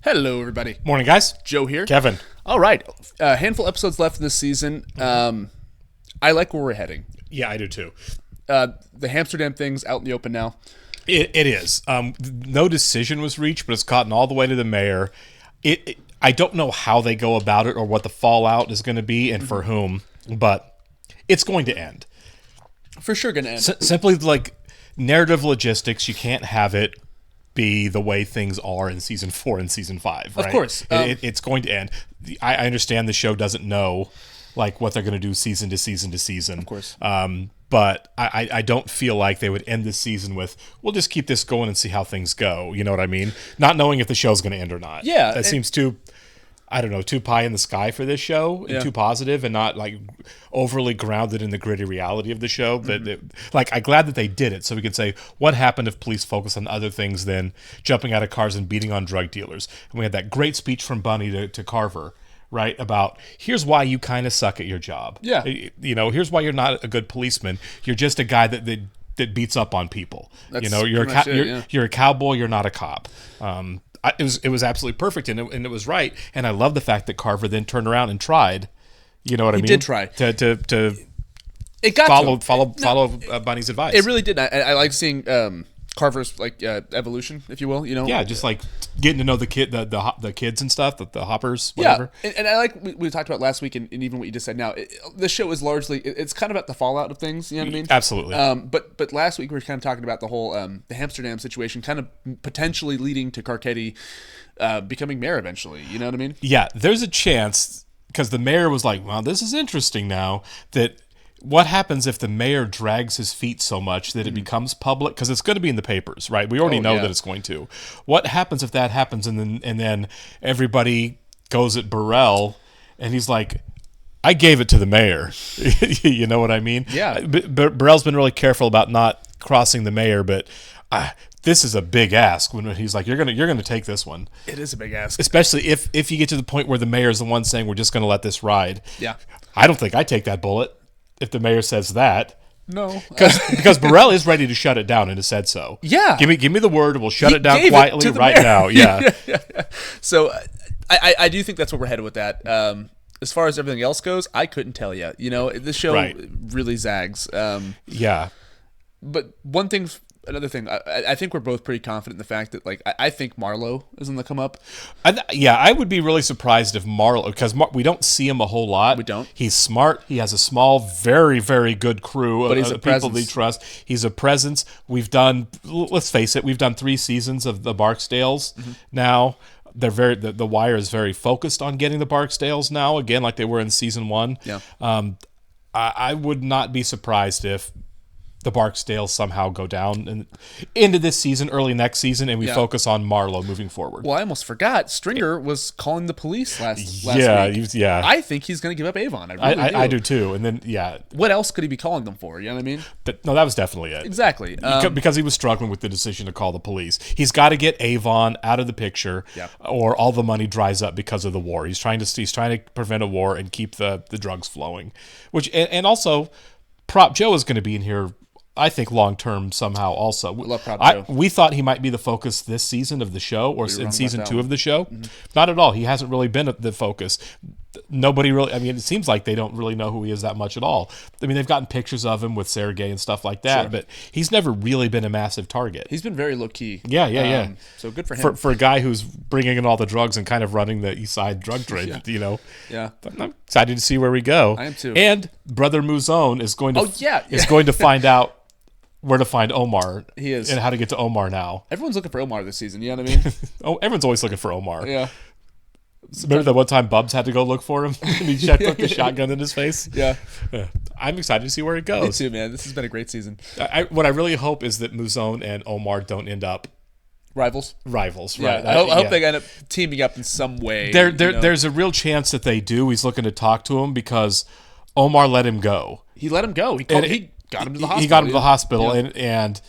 Hello, everybody. Morning, guys. Joe here. Kevin. All right. A handful of episodes left in this season. I like where we're heading. Yeah, I do too. The Amsterdam thing's out in the open now. It is. No decision was reached, but it's gotten all the way to the mayor. I don't know how they go about it or what the fallout is going to be and for whom, but it's going to end. For sure going to end. Simply like narrative logistics, you can't have it be the way things are in season 4 and season 5, right? Of course. It's going to end. I understand the show doesn't know like what they're going to do season to season to season. Of course. But I don't feel like they would end this season with, we'll just keep this going and see how things go. You know what I mean? Not knowing if the show's going to end or not. Yeah. That seems too, I don't know, too pie in the sky for this show and too positive and not like overly grounded in the gritty reality of the show. But I'm glad that they did it so we could say, what happened if police focus on other things than jumping out of cars and beating on drug dealers? And we had that great speech from Bunny to Carver, right? About here's why you kind of suck at your job. Yeah. You know, here's why you're not a good policeman. You're just a guy that beats up on people. That's you know, you're a cowboy. You're not a cop. It was absolutely perfect, and it was right. And I love the fact that Carver then turned around and tried. You know what I mean? He did try to it got follow Bunny's advice. It really did. I like seeing Carver's evolution, if you will. You know, yeah, just like getting to know the kids and stuff, the hoppers, whatever. Yeah, and I like we talked about last week, and even what you just said now. The show is largely it's kind of about the fallout of things. You know what I mean? Absolutely. But last week we were kind of talking about the whole the Amsterdam situation, kind of potentially leading to Carcetti becoming mayor eventually. You know what I mean? Yeah, there's a chance because the mayor was like, "Well, this is interesting now that." What happens if the mayor drags his feet so much that it becomes public? Because it's going to be in the papers, right? We already know that it's going to. What happens if that happens and then everybody goes at Burrell and he's like, I gave it to the mayor. You know what I mean? Yeah. Burrell's been really careful about not crossing the mayor, but this is a big ask when he's like, you're gonna take this one. It is a big ask. Especially if you get to the point where the mayor is the one saying we're just going to let this ride. Yeah. I don't think I take that bullet. If the mayor says that, no, because Burrell is ready to shut it down and has said so. Yeah, give me the word, and we'll shut it down quietly right now. Yeah. So, I do think that's where we're headed with that. As far as everything else goes, I couldn't tell you. You know, this show really zags. Yeah, but another thing, I think we're both pretty confident in the fact that, like, I think Marlo is on the come up. I would be really surprised if Marlo, because we don't see him a whole lot. We don't. He's smart. He has a small, very, very good crew but he's of people they trust. He's a presence. Let's face it, we've done 3 seasons of the Barksdales now. They're the Wire is very focused on getting the Barksdales now, again, like they were in season 1. Yeah. I would not be surprised if the Barksdales somehow go down into this season, early next season, and we focus on Marlo moving forward. Well, I almost forgot. Stringer was calling the police last week. I think he's going to give up Avon. I do too. And then, what else could he be calling them for? You know what I mean? No, that was definitely it. Exactly. Because he was struggling with the decision to call the police. He's got to get Avon out of the picture, or all the money dries up because of the war. He's trying to prevent a war and keep the drugs flowing. And also, Prop Joe is going to be in here, I think, long-term somehow also. We love Prop Joe. We thought he might be the focus this season of the show, or in season 2 of the show. Not at all. He hasn't really been the focus. Nobody really, it seems like they don't really know who he is that much at all. They've gotten pictures of him with Sergey and stuff like that, but he's never really been a massive target. He's been very low-key. Yeah. So good for him. For a guy who's bringing in all the drugs and kind of running the East Side drug trade, you know. Yeah. But I'm excited to see where we go. I am too. And Brother Mouzone is going to find out where to find Omar. He is. And how to get to Omar now. Everyone's looking for Omar this season, you know what I mean? Everyone's always looking for Omar. Yeah. Remember that one time Bubs had to go look for him? And he put the shotgun in his face? Yeah. I'm excited to see where it goes. Me too, man. This has been a great season. What I really hope is that Mouzone and Omar don't end up rivals, right? I hope they end up teaming up in some way. There's a real chance that they do. He's looking to talk to him because Omar let him go. He let him go. He got him to the hospital. He got him to the hospital, and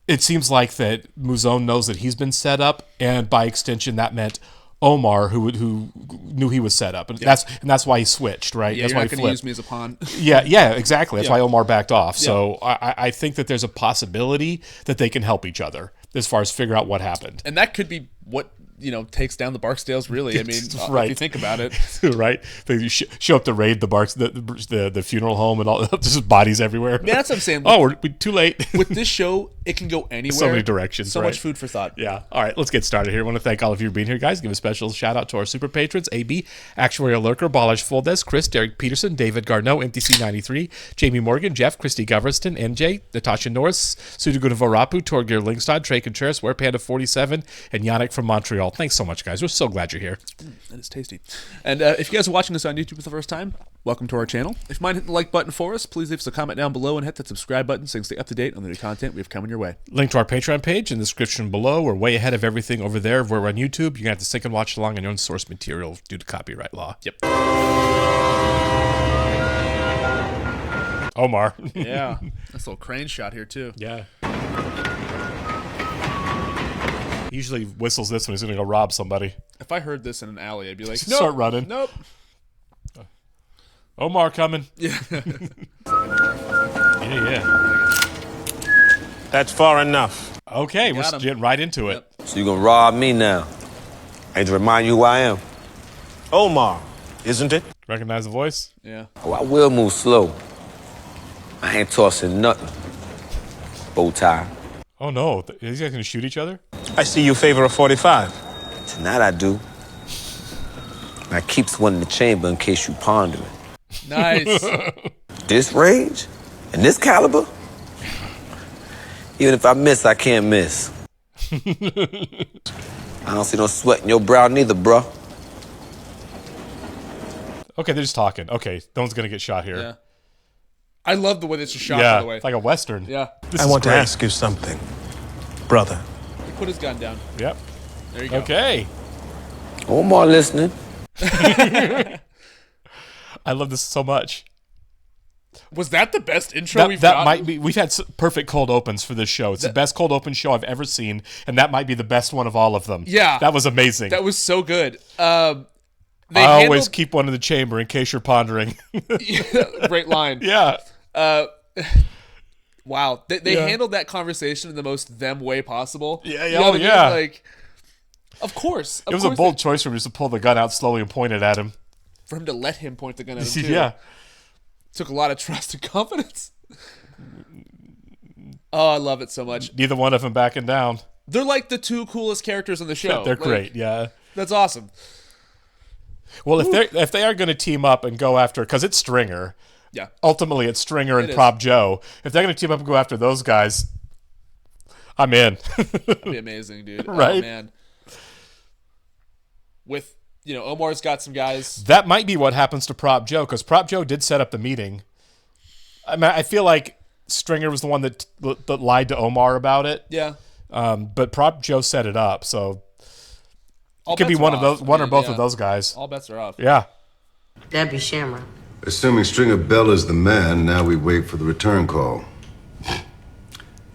it seems like that Mouzone knows that he's been set up, and by extension, that meant Omar, who knew he was set up, and that's why he switched, right? Yeah, that's you're why not going to use me as a pawn. yeah, exactly. That's why Omar backed off. So I think that there's a possibility that they can help each other as far as figure out what happened. And that could be what takes down the Barksdales. Really, I mean, right. if you think about it, right? They show up to raid the funeral home and all, just bodies everywhere. Man, that's what I'm saying. We're too late. With this show, it can go anywhere. So many directions. So right? much food for thought. Yeah. All right, let's get started here. I want to thank all of you for being here, guys. Give a special shout out to our super patrons: AB, Actuarial Lurker, Balash Fuldez, Chris, Derek Peterson, David Garneau, MTC93, Jamie Morgan, Jeff, Christy Goverston, NJ, Natasha Norris, Sudaguna Torgir Lingstad, Trey Contreras, Ware Panda 47, and Yannick from Montreal. Thanks so much, guys. We're so glad you're here. That is tasty. And if you guys are watching us on YouTube for the first time, welcome to our channel. If you mind hitting the like button for us, please leave us a comment down below and hit that subscribe button so you can stay up to date on the new content we have coming your way. Link to our Patreon page in the description below. We're way ahead of everything over there. If we're on YouTube, you're going to have to sync and watch along on your own source material due to copyright law. Yep. Omar. Yeah. That's a little crane shot here, too. Yeah. He usually whistles this when he's going to go rob somebody. If I heard this in an alley, I'd be like, nope, start running. Nope. Omar coming. Yeah. Yeah. That's far enough. Okay, we're getting right into it. Yep. So you're going to rob me now? I need to remind you who I am. Omar, isn't it? Recognize the voice? Yeah. Oh, I will move slow. I ain't tossing nothing. Bow tie. Oh, no. Are these guys going to shoot each other? I see you favor a 45. Tonight I do. And I keeps one in the chamber in case you ponder it. Nice. This range? And this caliber? Even if I miss, I can't miss. I don't see no sweat in your brow neither, bro. Okay, they're just talking. Okay, no one's going to get shot here. Yeah. I love the way this is shot, yeah, by the way. It's like a Western. Yeah. I want to ask you something, brother. He put his gun down. Yep. There you go. Okay. Omar listening. I love this so much. Was that the best intro we've gotten? That might be. We've had perfect cold opens for this show. It's the best cold open show I've ever seen, and that might be the best one of all of them. Yeah. That was amazing. That was so good. I always keep one in the chamber in case you're pondering. Great line. Yeah. Wow. They handled that conversation in the most them way possible. Yeah, You know what I mean? yeah. Like, of course. It was a bold choice for him just to pull the gun out slowly and point it at him. For him to let him point the gun at him, too. Yeah. Took a lot of trust and confidence. Oh, I love it so much. Neither one of them backing down. They're like the two coolest characters on the show. They're great, yeah. That's awesome. Well, if they are going to team up and go after, because it's Stringer. Yeah. Ultimately, it's Stringer and Prop Joe. If they're going to team up and go after those guys, I'm in. That'd be amazing, dude. Right? Oh, man. With, Omar's got some guys. That might be what happens to Prop Joe, because Prop Joe did set up the meeting. I mean, I feel like Stringer was the one that lied to Omar about it. Yeah. But Prop Joe set it up, so All it could be bets one are of off. those, one I or mean, both yeah. of those guys. All bets are off. Yeah. That'd be Shamrock. Assuming Stringer Bell is the man, now we wait for the return call.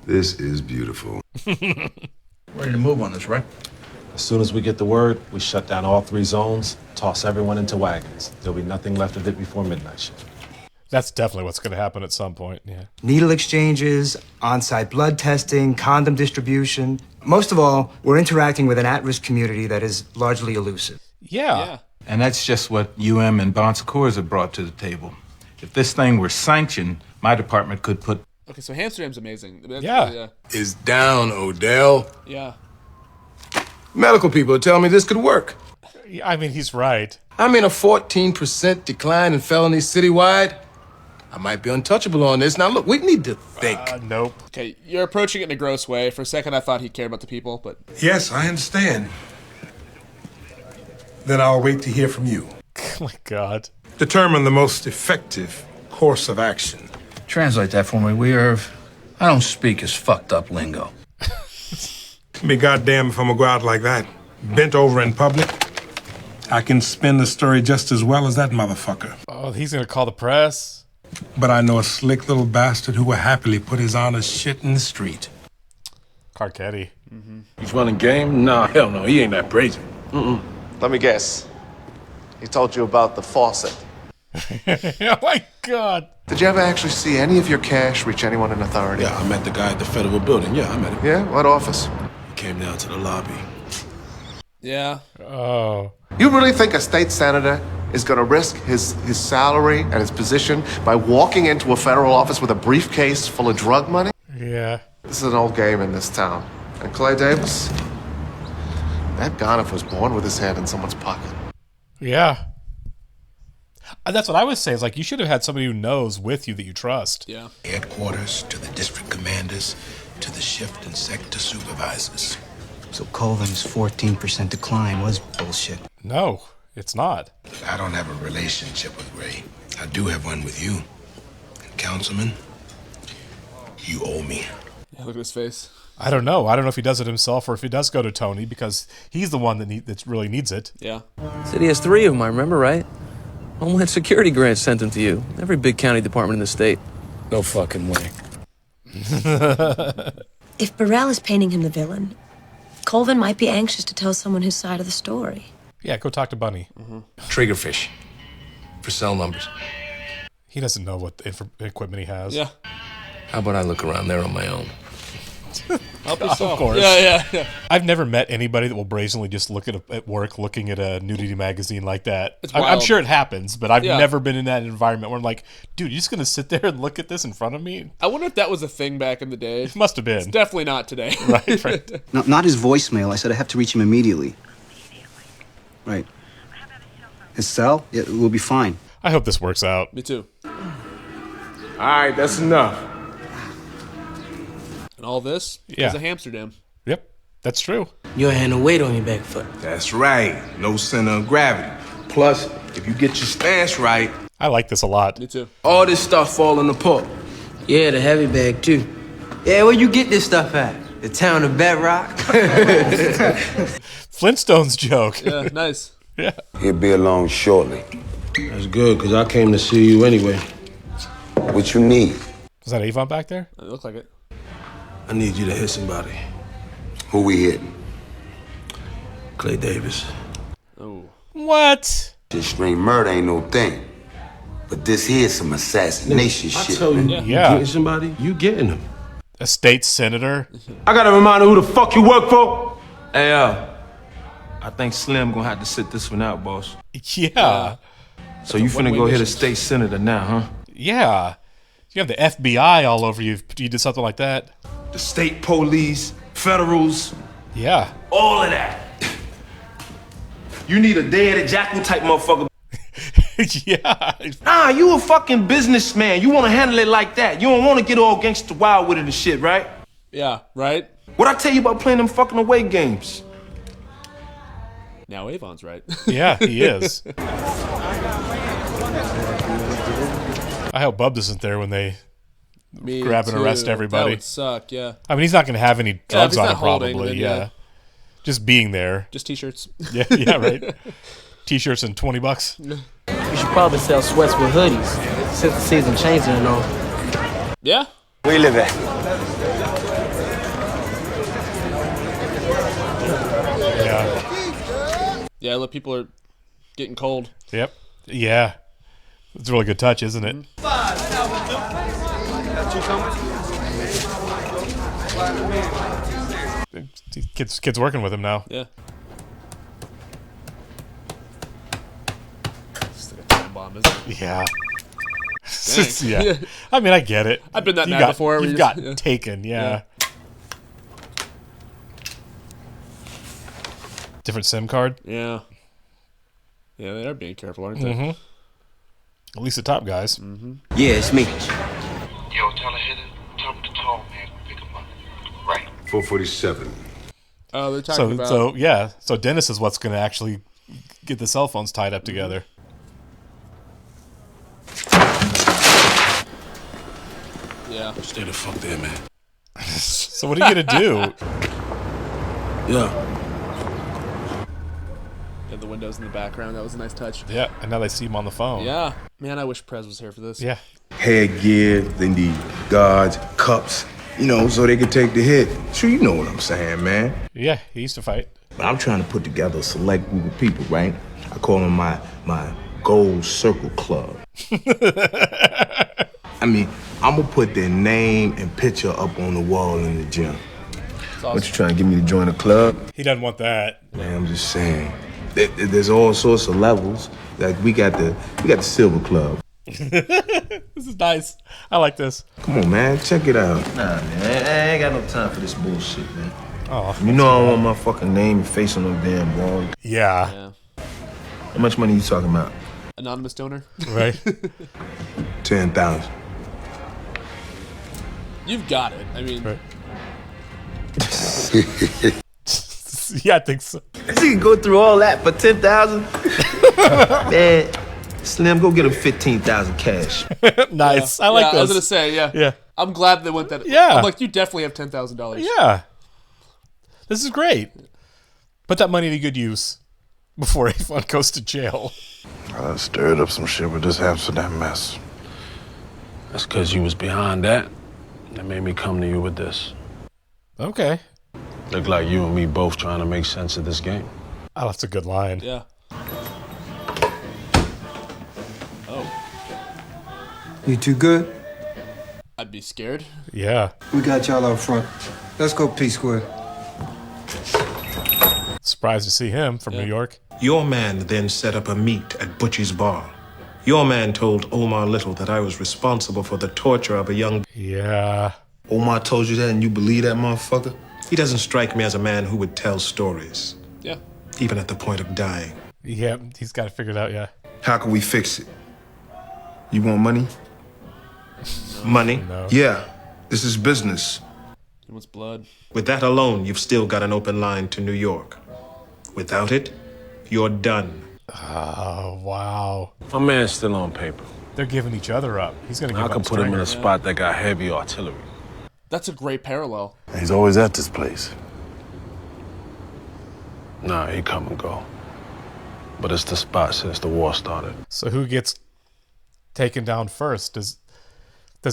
This is beautiful. Ready to move on this, right? As soon as we get the word, we shut down all 3 zones, toss everyone into wagons. There'll be nothing left of it before midnight shift. That's definitely what's going to happen at some point, yeah. Needle exchanges, on-site blood testing, condom distribution. Most of all, we're interacting with an at-risk community that is largely elusive. Yeah. And that's just what UM and Bon Secours have brought to the table. If this thing were sanctioned, my department could put... Okay, so Hamsterdam's amazing. That's Yeah. really, Is down, Odell. yeah. Medical people are telling me this could work. I mean, he's right. I mean, a 14% decline in felonies citywide. I might be untouchable on this. Now, look, we need to think. Nope. Okay, you're approaching it in a gross way. For a second, I thought he cared about the people, but... Yes, I understand. Then I'll wait to hear from you. Oh, my God. Determine the most effective course of action. Translate that for me, Weirv. I don't speak his fucked up lingo. Be goddamn if I'm gonna go out like that, bent over in public. I can spin the story just as well as that motherfucker. Oh, he's going to call the press. But I know a slick little bastard who will happily put his honest shit in the street. Carcetti. He's running game? Nah, hell no, he ain't that brazen. Let me guess. He told you about the faucet. Oh, my God. Did you ever actually see any of your cash reach anyone in authority? Yeah, I met the guy at the federal building. Yeah, I met him. Yeah? What office? He came down to the lobby. Yeah. Oh. You really think a state senator is going to risk his salary and his position by walking into a federal office with a briefcase full of drug money? Yeah. This is an old game in this town. And Clay Davis, that Gonoff was born with his hand in someone's pocket. Yeah. That's what I would say. Is like you should have had somebody who knows with you that you trust. Yeah. Headquarters, to the district commanders, to the shift and sector supervisors. So Colvin's 14% decline was bullshit. No, it's not. I don't have a relationship with Ray. I do have one with you. And Councilman, you owe me. Yeah, look at his face. I don't know. I don't know if he does it himself or if he does go to Tony because he's the one that really needs it. Yeah. City has 3 of them, I remember, right? Homeland Security grant sent them to you. Every big county department in the state. No fucking way. If Burrell is painting him the villain, Colvin might be anxious to tell someone his side of the story. Yeah, go talk to Bunny. Triggerfish. For cell numbers. He doesn't know what equipment he has. Yeah. How about I look around there on my own? Help Of yourself. course. Yeah. I've never met anybody that will brazenly just look at work looking at a nudity magazine like that. It's I'm wild. sure it happens, but I've Yeah. never been in that environment where I'm like, dude, you're just going to sit there and look at this in front of me? I wonder if that was a thing back in the day. It must have been. It's definitely not today. Right. No, not his voicemail. I said I have to reach him immediately. Right. His cell? Yeah, we'll be fine. I hope this works out. Me too. All right, that's enough. And all this Yeah. is a Hamsterdam. Yep, that's true. You'll have no weight on your back foot. That's right. No center of gravity. Plus, if you get your stance right, I like this a lot. Me too. all this stuff falling apart. Yeah, the heavy bag too. Yeah, where you get this stuff at? The town of Bedrock? Flintstones joke. Yeah, nice. Yeah. He'll be along shortly. That's good, because I came to see you anyway. What you need? Is that Avon back there? It looked like it. I need you to hit somebody. Who we hitting? Clay Davis. Oh. What? This string murder ain't no thing. But this here's some assassination I shit. tell you, man. you Yeah. getting somebody, you getting them. A state senator? I gotta remind who the fuck you work for. Hey, I think Slim gonna have to sit this one out, boss. Yeah. So you finna one-way go hit a mission. state senator now, huh? Yeah. You have the FBI all over you if you did something like that. The state police, federals, Yeah. All of that. You need a dead jackal type motherfucker. Yeah. Nah, you a fucking businessman. You wanna handle it like that. You don't wanna get all gangsta wild with it and shit, right? Yeah, right? What I tell you about playing them fucking away games? Now Avon's right. Yeah, he is. I hope Bub isn't there when they Me grab and too. arrest everybody. That would suck, yeah. I mean, he's not going to have any drugs he's on not him, holding, probably. then, Yeah. yeah. Just being there. Just t-shirts. Yeah, right. T-shirts and $20. You should probably sell sweats with hoodies since the season changed and all. Yeah? Where you live at? Yeah. Yeah, look, people are getting cold. Yep. Yeah. It's a really good touch, isn't it? Kid's working with him now. Yeah. It's like a time bomb, isn't it? Yeah. Dang. Yeah. I mean, I get it. I've been that You mad got- before. You We got just- yeah. taken, yeah. Different SIM card? Yeah. Yeah, they are being careful, aren't they? Mm-hmm. At least the top guys. Mm-hmm. Yeah, it's me. Yo, tell her hit it. Tell him to tall man. Pick him up. Right. 447. Oh, they're talking about... So Dennis is what's going to actually get the cell phones tied up together. Yeah. Stay the fuck there, man. So what are you going to do? Yeah. And the windows in the background. That was a nice touch. Yeah, and now they see him on the phone. Yeah. Man, I wish Prez was here for this. Yeah. Headgear, they need guards, cups, you know, so they can take the hit. Sure, you know what I'm saying, man. Yeah, he used to fight. But I'm trying to put together a select group of people, right? I call them my Gold Circle Club. I mean, I'm gonna put their name and picture up on the wall in the gym. Awesome. What, you trying to get me to join a club? He doesn't want that. Man, I'm just saying. There's all sorts of levels. Like we got the Silver Club. This is nice. I like this. Come on, man, check it out. Nah, man, I ain't got no time for this bullshit, man. Oh, you know I don't want my fucking name and face on no damn wall. Yeah. How much money you talking about? Anonymous donor. Right. 10,000. You've got it. I mean, right. Yeah, I think so. You can go through all that for 10,000. Man, Slim, go get him 15,000 cash. Nice. Yeah. I like yeah, this. I was gonna say, yeah. Yeah. I'm glad they went that. Yeah. I'm like, you definitely have $10,000. Yeah. This is great. Put that money to good use before Avon goes to jail. I stirred up some shit with this Amsterdam mess. That's because you was behind that. That made me come to you with this. Okay. Look like you and me both trying to make sense of this game. Oh, that's a good line. Yeah. Oh. You too good? I'd be scared. Yeah. We got y'all out front. Let's go P-Square. Surprised to see him from New York. Your man then set up a meet at Butchie's bar. Your man told Omar Little that I was responsible for the torture of a young... Yeah. Omar told you that and you believe that motherfucker? He doesn't strike me as a man who would tell stories. Yeah. Even at the point of dying. Yeah, he's got it figured out, yeah. How can we fix it? You want money? Money? No. Yeah. This is business. He wants blood. With that alone, you've still got an open line to New York. Without it, you're done. Oh, wow. My man's still on paper. They're giving each other up. He's going to give I up can put him in a Stringer. spot that got heavy artillery. That's a great parallel. He's always at this place. Nah, he come and go. But it's the spot since the war started. So who gets taken down first? Does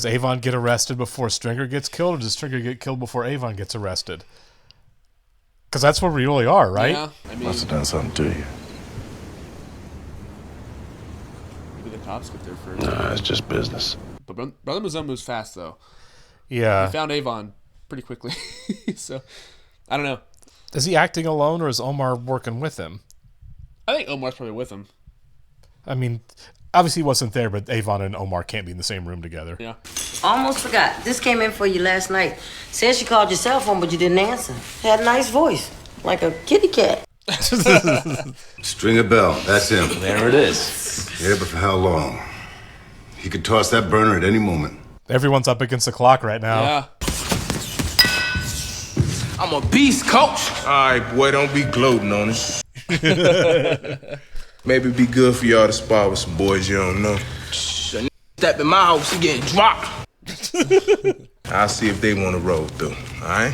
Avon get arrested before Stringer gets killed, or does Stringer get killed before Avon gets arrested? Because that's where we really are, right? Yeah. I mean, Must have done something to you. maybe the cops get there first. Nah, it's just business. But Brother Mazum moves fast, though. Yeah. He found Avon pretty quickly. So, I don't know. Is he acting alone, or is Omar working with him? I think Omar's probably with him. I mean, obviously he wasn't there, but Avon and Omar can't be in the same room together. Yeah. Almost forgot. This came in for you last night. Said she called your cell phone, but you didn't answer. Had a nice voice, like a kitty cat. Stringer Bell, that's him. There it is. Yeah, but for how long? He could toss that burner at any moment. Everyone's up against the clock right now. Yeah. I'm a beast, coach. All right, boy, don't be gloating on it. Maybe it'd be good for y'all to spar with some boys you don't know. Step in my house, he getting dropped. I'll see if they want to roll through. All right?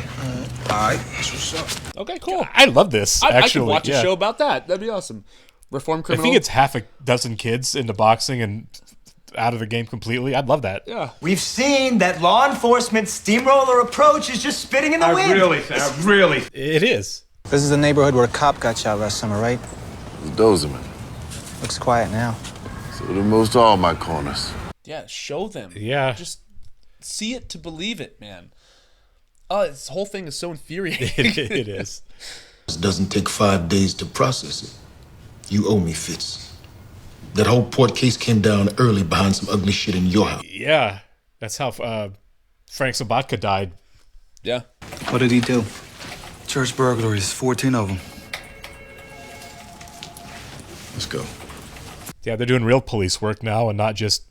All right, that's what's up. Okay, cool. I love this, I actually. could watch yeah. a show about that. That'd be awesome. Reform If criminal. he gets half a dozen kids into boxing and out of the game completely, I'd love that. Yeah. We've seen that law enforcement steamroller approach is just spitting in the wind. Really. It is. This is the neighborhood where a cop got shot last summer, right? Dozeman. Looks quiet now. So do most all my corners. Yeah, show them. Yeah. Just see it to believe it, man. Oh, this whole thing is so infuriating. It is. It doesn't take 5 days to process it. You owe me, Fitz. That whole Port case came down early behind some ugly shit in your house. Yeah. That's how Frank Sabatka died. Yeah. What did he do? Church burglaries, 14 of them. Let's go. Yeah, they're doing real police work now and not just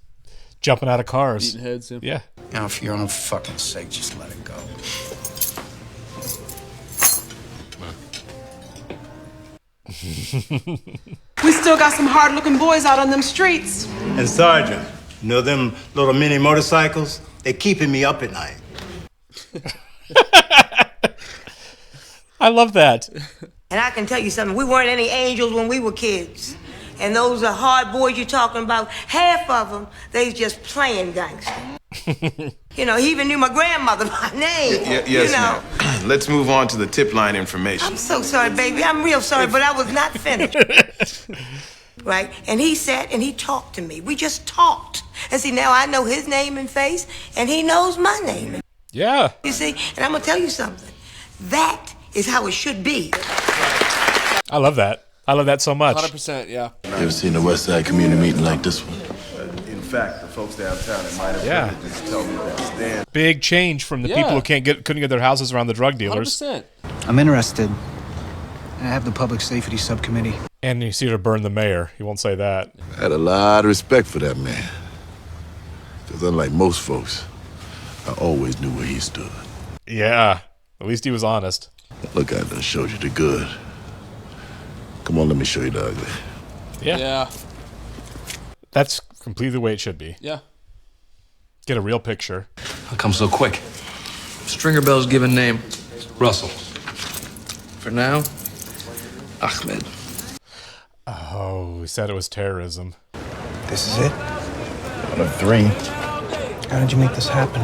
jumping out of cars. Beating heads. Yeah. Yeah. Now, for your own fucking sake, just let it go. We still got some hard-looking boys out on them streets. And Sergeant, you know them little mini motorcycles? They're keeping me up at night. I love that. And I can tell you something, we weren't any angels when we were kids. And those are hard boys you're talking about, half of them, they just playing gangster. You know, he even knew my grandmother by name. Yes, you know. ma'am. Let's move on to the tip line information. I'm so sorry, baby. I'm real sorry, but I was not finished. Right? And he sat and he talked to me. We just talked. And see, now I know his name and face, and he knows my name. Yeah. You see? And I'm going to tell you something. That is how it should be. I love that. I love that so much. 100%, yeah. You ever seen a West Side community meeting like this one? In fact, the folks downtown at Minor Yeah. just tell me that Stan. Big change from the people who couldn't get their houses around the drug dealers. 100%. I'm interested. I have the public safety subcommittee. And you see her burn the mayor. He won't say that. I had a lot of respect for that man. Because unlike most folks, I always knew where he stood. Yeah. At least he was honest. Look, I done showed you the good. Come on, let me show you the ugly. Yeah. That's completely the way it should be. Yeah. Get a real picture. How come so quick? Stringer Bell's given name. Russell. For now, Ahmed. Oh, he said it was terrorism. This is it? One of three. How did you make this happen?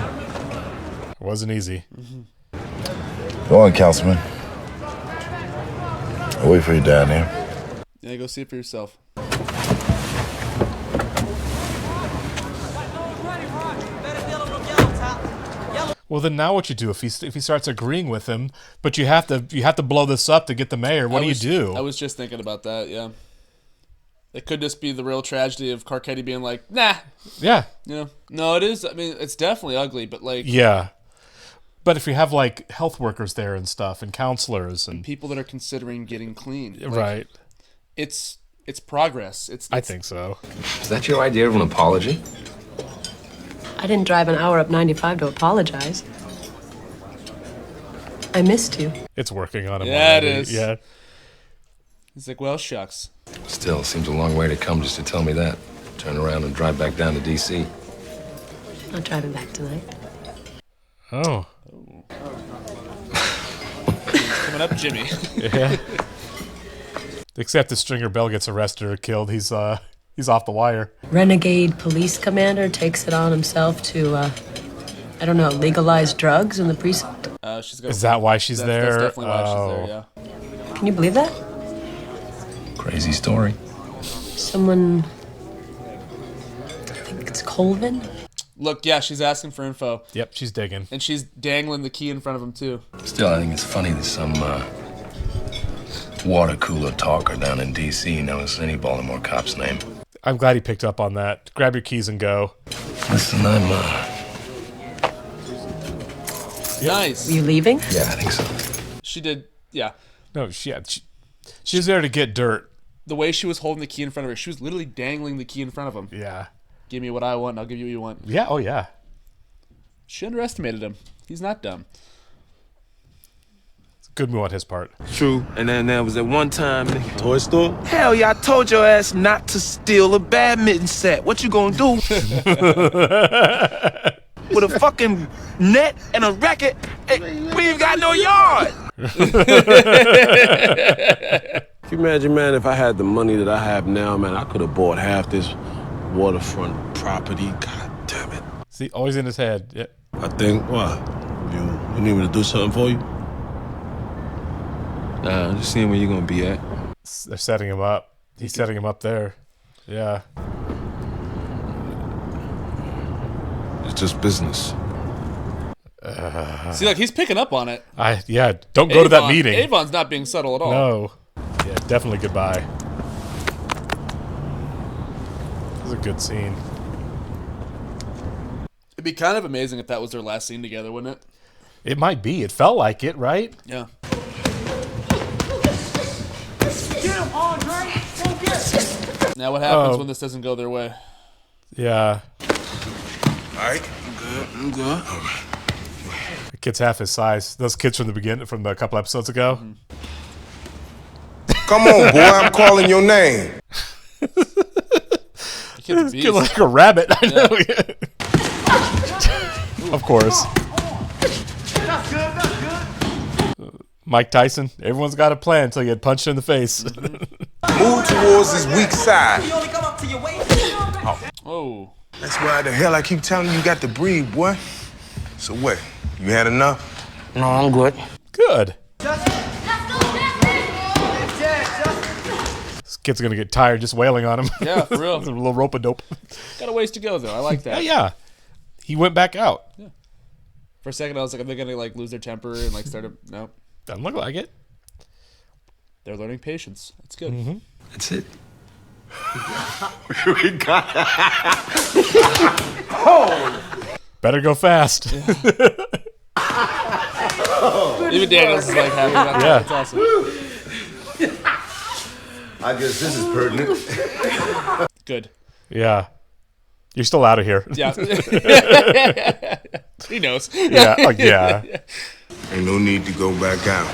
It wasn't easy. Go on, Councilman. I'll wait for you down there. Yeah, go see it for yourself. Well, then now what you do if he starts agreeing with him, but you have to blow this up to get the mayor? What do you do? I was just thinking about that. Yeah, it could just be the real tragedy of Carcetti being like, nah. Yeah. You know, no, it is. I mean, it's definitely ugly, but like, Yeah. But if you have like health workers there and stuff and counselors and people that are considering getting clean, like, right? It's progress. I think so. Is that your idea of an apology? I didn't drive an hour up 95 to apologize. I missed you. It's working on him. Yeah, it already. is. Yeah. He's like, well, shucks. Still, seems a long way to come just to tell me that. Turn around and drive back down to D.C. Not driving back tonight. Oh. Coming up, Jimmy. Yeah. Except if Stringer Bell gets arrested or killed, he's off the wire. Renegade police commander takes it on himself to, I don't know, legalize drugs in the precinct. Is that why she's there? That's definitely why she's there, yeah. Can you believe that? Crazy story. Someone, I think it's Colvin. Look, yeah, she's asking for info. Yep, she's digging. And she's dangling the key in front of him, too. Still, I think it's funny that some water cooler talker down in D.C. knows any Baltimore cop's name. I'm glad he picked up on that. Grab your keys and go. Listen, I'm Nice. Were you leaving? Yeah, I think so. She did, yeah. No, she was there to get dirt. The way she was holding the key in front of her, she was literally dangling the key in front of him. Yeah. Give me what I want, and I'll give you what you want. Yeah, oh yeah. She underestimated him. He's not dumb. It's a good move on his part. True. And then there was at one time, nigga. Toy store? Hell yeah, I told your ass not to steal a badminton set. What you gonna do? With a fucking net and a racket, we ain't got no yard. Can you imagine, man, if I had the money that I have now, man, I could have bought half this waterfront property. God damn it. See, always in his head. Yeah. I think, what? You need me to do something for you? Nah, I'm just seeing where you're gonna be at. They're setting him up. He's setting him up there. Yeah. It's just business. See, like, he's picking up on it. Don't go to that meeting. Avon's not being subtle at all. No. Yeah, definitely goodbye. This is a good scene. It'd be kind of amazing if that was their last scene together, wouldn't it? It might be. It felt like it, right? Yeah. Get him, Andre! Go get him! Now what happens when this doesn't go their way? Yeah. All right, I'm good. All right. The kid's half his size. Those kids from the beginning, from a couple episodes ago. Mm-hmm. Come on, boy, I'm calling your name. Kid's Kid like a rabbit. I know. Of course. That's good. Mike Tyson. Everyone's got a plan until you get punched in the face. Move towards his weak side. You only come up to your waist. Oh. That's why the hell I keep telling you got to breathe, boy. So what? You had enough? No, I'm good. Good. This kid's gonna get tired just wailing on him. Yeah, for real. A little rope-a-dope. Got a ways to go, though. I like that. Yeah. He went back out. Yeah. For a second, I was like, are they gonna like lose their temper and like start a no? Doesn't look like it. They're learning patience. That's good. Mm-hmm. That's it. We got Better go fast. Even Daniels is like happy about that. Yeah. That's awesome. I guess this is pertinent. Good. Yeah. You're still out of here. Yeah. He knows. Yeah. Oh, yeah. Ain't no need to go back out.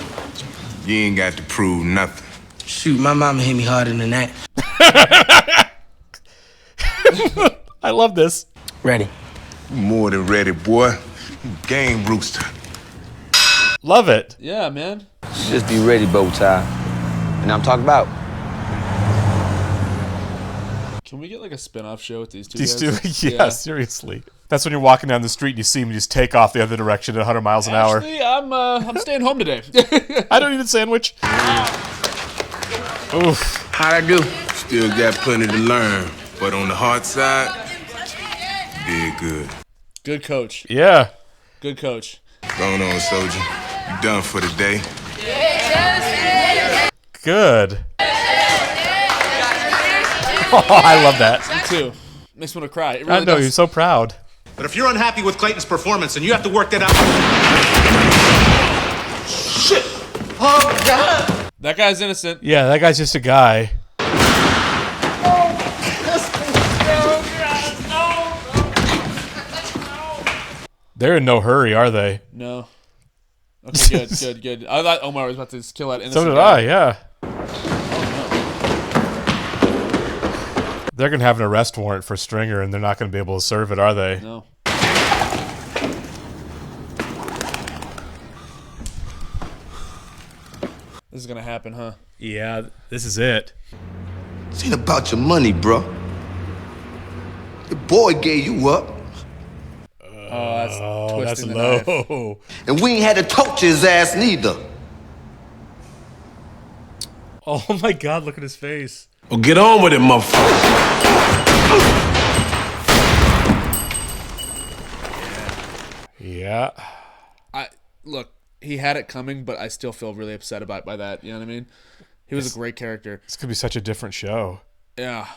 You ain't got to prove nothing. Shoot, my mama hit me harder than that. I love this. Ready. More than ready, boy. Game rooster. Love it. Yeah, man. Just be ready, bow tie. And I'm talking about. Can we get like a spin-off show with these two These guys? two, yeah, seriously. That's when you're walking down the street and you see them just take off the other direction at 100 miles an hour. Actually, I'm staying home today. I don't need a sandwich. Oof. How'd I do? Still got plenty to learn, but on the hard side, did good. Good coach. Yeah. Good coach. Going on, soldier. You done for the day? Good. Oh, I love that. Me too. Makes me want to cry. It really I know, does. you're so proud. But if you're unhappy with Clayton's performance and you have to work that out. Shit! Oh, God. That guy's innocent. Yeah, that guy's just a guy. They're in no hurry, are they? No. Okay, good. I thought Omar was about to kill that innocent So did guy. I, yeah. They're going to have an arrest warrant for Stringer, and they're not going to be able to serve it, are they? No. This is going to happen, huh? Yeah, this is it. This ain't about your money, bro. The boy gave you up. Oh, that's twisting the low. knife. And we ain't had to torture his ass neither. Oh my God, look at his face. Well, get on with it, motherfucker. Yeah. Look, he had it coming, but I still feel really upset by that. You know what I mean? He was a great character. This could be such a different show. Yeah.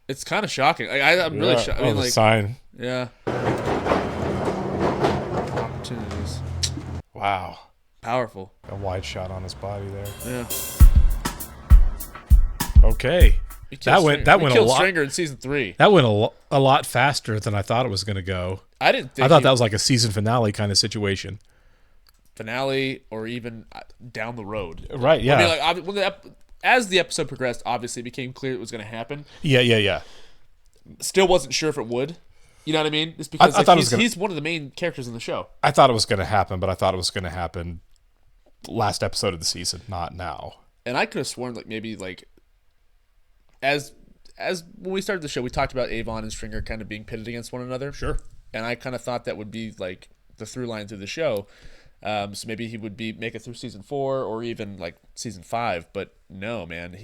It's kind of shocking. I'm really shocked. I mean, the like, sign. Yeah. Opportunities. Wow. Powerful. A wide shot on his body there. Yeah. Okay. That went a lot. Stringer in season 3. That went a lot faster than I thought it was going to go. I didn't think I thought that was like a season finale kind of situation. Finale or even down the road. Right, yeah. I mean, like, as the episode progressed, obviously it became clear it was going to happen. Yeah. Still wasn't sure if it would. You know what I mean? It's because I thought he's one of the main characters in the show. I thought it was going to happen, but I thought it was going to happen last episode of the season, not now. And I could have sworn as when we started the show, we talked about Avon and Stringer kind of being pitted against one another. Sure. And I kind of thought that would be like the through line through the show. So maybe he would make it through season 4 or even like season 5, but no, man,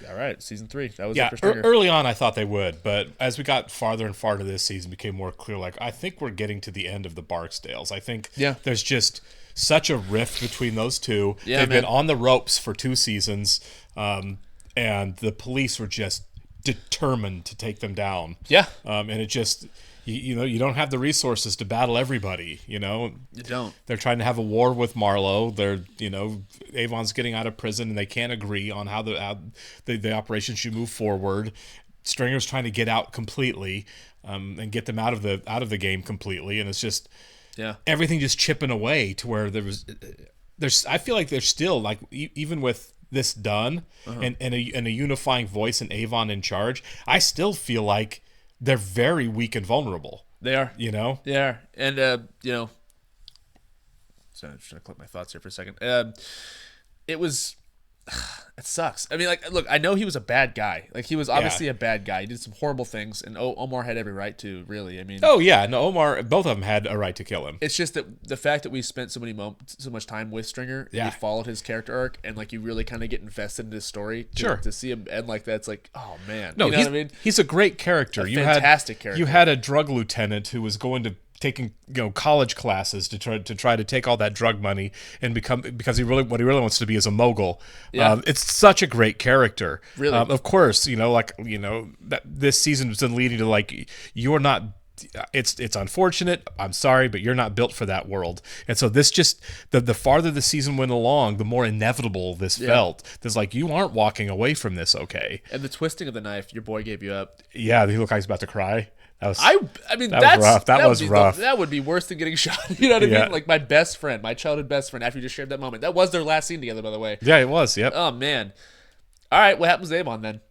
all right, season 3. That was it for Stringer. Early on I thought they would, but as we got farther and farther this season, it became more clear. Like, I think we're getting to the end of the Barksdales. I think there's just such a rift between those two. Yeah, They've man. been on the ropes for 2 seasons, and the police were just determined to take them down. Yeah. And it just... You don't have the resources to battle everybody, You don't. They're trying to have a war with Marlowe. Avon's getting out of prison and they can't agree on how the operation should move forward. Stringer's trying to get out completely, and get them out of the game completely. And it's just everything just chipping away to where I feel like there's still, like, even with this done and a unifying voice and Avon in charge, I still feel like they're very weak and vulnerable. They are. They are. And, sorry, I'm just trying to collect my thoughts here for a second. It was It sucks. I mean, like, look, I know he was a bad guy. Like, he was obviously a bad guy. He did some horrible things, and Omar had every right to, really. I mean, oh yeah, no, Omar, both of them had a right to kill him. It's just that the fact that we spent so much time with Stringer, and we followed his character arc, and like you really kind of get invested in his story. To see him end like that, it's like, oh man. No, you know what I mean? He's a great character. Fantastic character. You had a drug lieutenant who was going to taking college classes to try to take all that drug money and become, because what he really wants to be is a mogul. Yeah. It's such a great character. Really, of course, that this season has been leading to like, you're not. It's unfortunate. I'm sorry, but you're not built for that world. And so this just the farther the season went along, the more inevitable this felt. There's like, you aren't walking away from this, okay? And the twisting of the knife, your boy gave you up. Yeah, he looked like he was about to cry. I mean, that was rough. That was rough. That would be worse than getting shot. You know what I mean? Like my best friend, my childhood best friend, after you just shared that moment. That was their last scene together, by the way. Yeah, it was. Yep. Oh, man. All right, what happens to Avon then?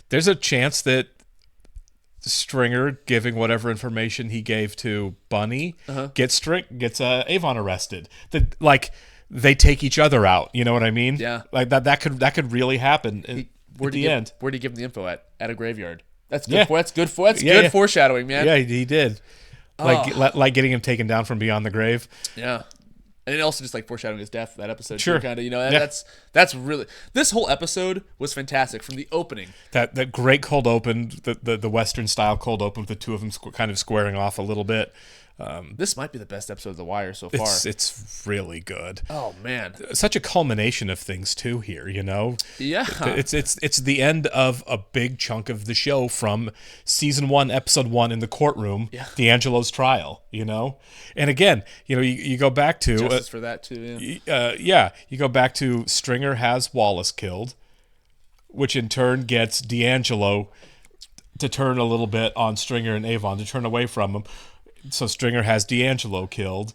There's a chance that Stringer, giving whatever information he gave to Bunny, gets Avon arrested. They take each other out. You know what I mean? Yeah. Like that could really happen at the end. Where'd he give him the info at? At a graveyard. That's good. That's good foreshadowing, man. Yeah, he did. Like getting him taken down from beyond the grave. Yeah. And it also just like foreshadowing his death, that episode. Sure. Kind of, and that's really, this whole episode was fantastic from the opening. That great cold open, the Western style cold open with the two of them kind of squaring off a little bit. This might be the best episode of The Wire so far. It's really good. Oh man, such a culmination of things too here. Yeah, it's the end of a big chunk of the show from season 1, episode 1 in the courtroom, D'Angelo's trial. And again, you go back to justice for that too. You go back to Stringer has Wallace killed, which in turn gets D'Angelo to turn a little bit on Stringer and Avon, to turn away from him. So Stringer has D'Angelo killed,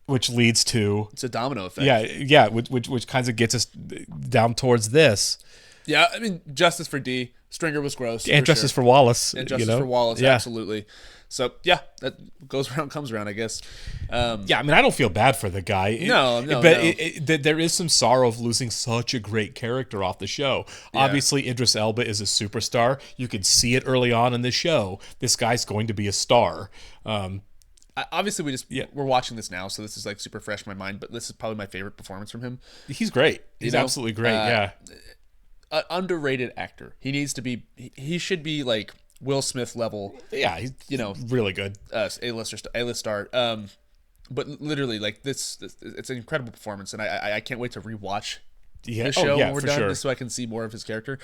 which leads to... It's a domino effect. Yeah, which kind of gets us down towards this. Yeah, I mean, justice for D. Stringer was gross. And justice for Wallace. And justice for Wallace, absolutely. So, yeah, that goes around, comes around, I guess. I mean, I don't feel bad for the guy. But there is some sorrow of losing such a great character off the show. Yeah. Obviously, Idris Elba is a superstar. You could see it early on in the show. This guy's going to be a star. Obviously, we're watching this now, so this is like super fresh in my mind, but this is probably my favorite performance from him. He's great. He's absolutely great, An underrated actor. He needs to be, he should be like Will Smith level. Yeah, he's really good. A-list star. But literally, like this, it's an incredible performance, and I can't wait to rewatch the show when we're done, just so I can see more of his character.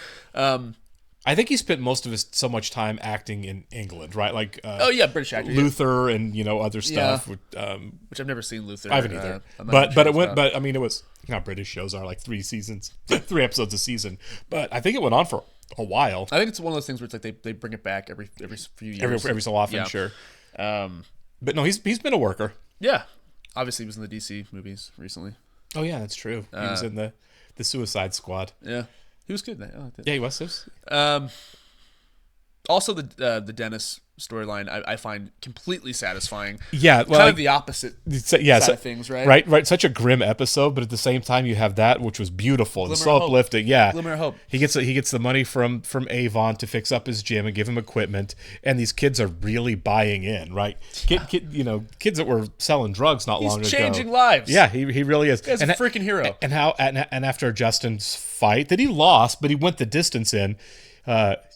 I think he spent most of his so much time acting in England, right? Like British actor, Luther, and other stuff. Which I've never seen Luther. I haven't either. But I mean, it was not British shows are like 3 seasons, 3 episodes a season. But I think it went on for a while. I think it's one of those things where it's like they bring it back every few years, every so often, sure. But no, he's been a worker. Yeah, obviously he was in the DC movies recently. Oh yeah, that's true. He was in the Suicide Squad. Yeah. He was good. Yeah, he was. Also, the Dennis storyline I find completely satisfying. Yeah, well, kind of the opposite side of things, right? Right. Such a grim episode, but at the same time, you have that which was beautiful and so uplifting. Yeah, glimmer of hope. He gets the money from Avon to fix up his gym and give him equipment, and these kids are really buying in, right? Kids that were selling drugs long ago. He's changing lives. Yeah, he really is. He's a freaking hero. And after Justin's fight that he lost, but he went the distance in.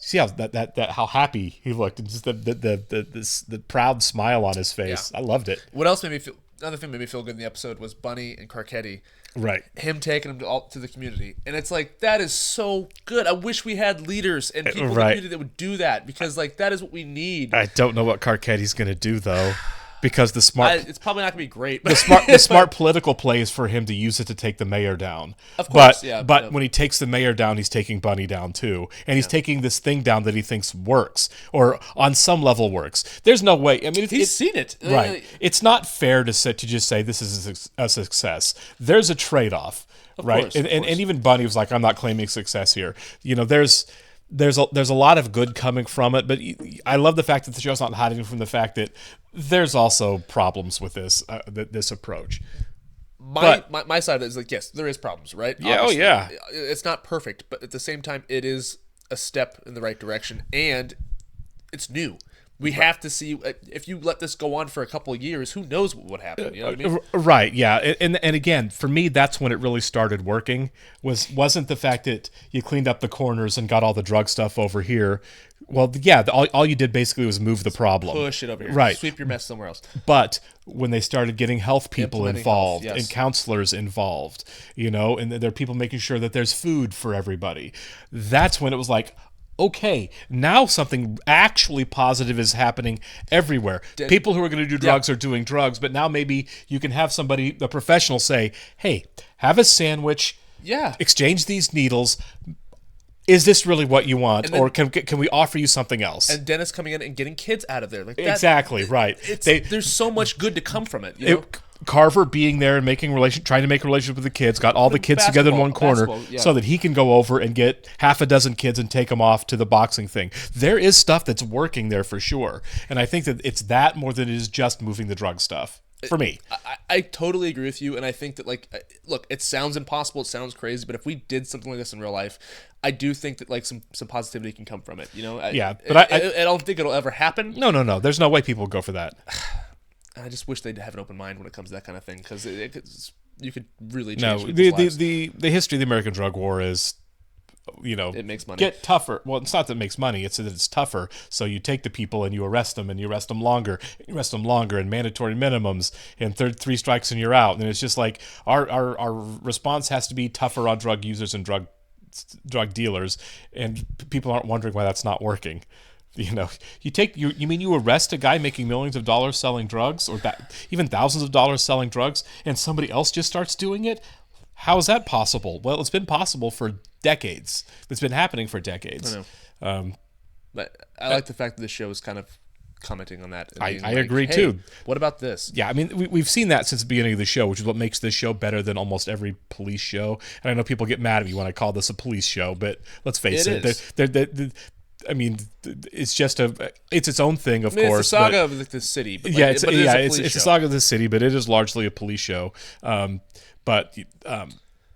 See how happy he looked, and just the proud smile on his face. Yeah. I loved it. What else made me feel? Another thing made me feel good in the episode was Bunny and Carcetti. Right. Him taking him to the community, and it's like that is so good. I wish we had leaders and people in the community that would do that, because like that is what we need. I don't know what Carcetti's going to do though. Because it's probably not gonna be great. The smart political play is for him to use it to take the mayor down. Of course, but when he takes the mayor down, he's taking Bunny down too, and he's taking this thing down that he thinks works, or on some level works. There's no way. I mean, he's seen it, right? It's not fair to just say this is a success. There's a trade-off, right? Course, and even Bunny was like, "I'm not claiming success here." There's a lot of good coming from it, but I love the fact that the show's not hiding from the fact that there's also problems with this approach. my side is like, yes, there is problems, right? Yeah, Obviously. yeah. It's not perfect, but at the same time, it is a step in the right direction, and it's new. We have to see if you let this go on for a couple of years, who knows what would happen? You know what I mean? Right, yeah, and again, for me, that's when it really started working. Wasn't the fact that you cleaned up the corners and got all the drug stuff over here? Well, yeah, all you did basically was move the problem, Push it over here, right? Sweep your mess somewhere else. But when they started getting health people involved health, yes. and counselors involved, and there are people making sure that there's food for everybody, that's when it was like, okay, now something actually positive is happening everywhere. People who are going to do drugs are doing drugs, but now maybe you can have somebody, a professional, say, hey, have a sandwich, exchange these needles. Is this really what you want, or can we offer you something else? And Dennis coming in and getting kids out of there. Like that, exactly, right. There's so much good to come from it. You know? Carver being there and trying to make a relationship with the kids, got all the kids together in one corner so that he can go over and get half a dozen kids and take them off to the boxing thing. There is stuff that's working there for sure. And I think that it's that more than it is just moving the drug stuff. For me. I totally agree with you, and I think that, like, look, it sounds impossible, it sounds crazy, but if we did something like this in real life, I do think that, like, some positivity can come from it, you know? But I don't think it'll ever happen. No. There's no way people would go for that. I just wish they'd have an open mind when it comes to that kind of thing, because you could really change people's lives. The history of the American drug war is, it makes money. Get tougher. Well, it's not that it makes money; it's that it's tougher. So you take the people and you arrest them, longer, and mandatory minimums, and 3 strikes and you're out. And it's just like our response has to be tougher on drug users and drug dealers, and people aren't wondering why that's not working. You arrest a guy making millions of dollars selling drugs, or even thousands of dollars selling drugs, and somebody else just starts doing it? How is that possible? Well, it's been possible for decades. It's been happening for decades. I know. But I like the fact that the show is kind of commenting on that. I agree too. What about this? Yeah, I mean, we've seen that since the beginning of the show, which is what makes this show better than almost every police show. And I know people get mad at me when I call this a police show, but let's face it. I mean, it's just it's its own thing, of course. It's a saga of the city. But it's a saga of the city, but it is largely a police show. But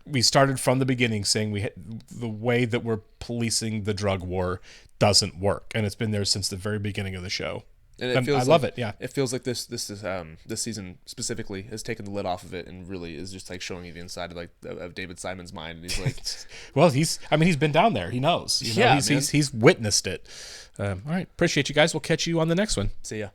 we started from the beginning saying the way that we're policing the drug war doesn't work, and it's been there since the very beginning of the show. And I love it. Yeah, it feels like this season specifically has taken the lid off of it and really is just like showing you the inside of David Simon's mind. And he's like, well, he's been down there. He knows. He's witnessed it. All right, appreciate you guys. We'll catch you on the next one. See ya.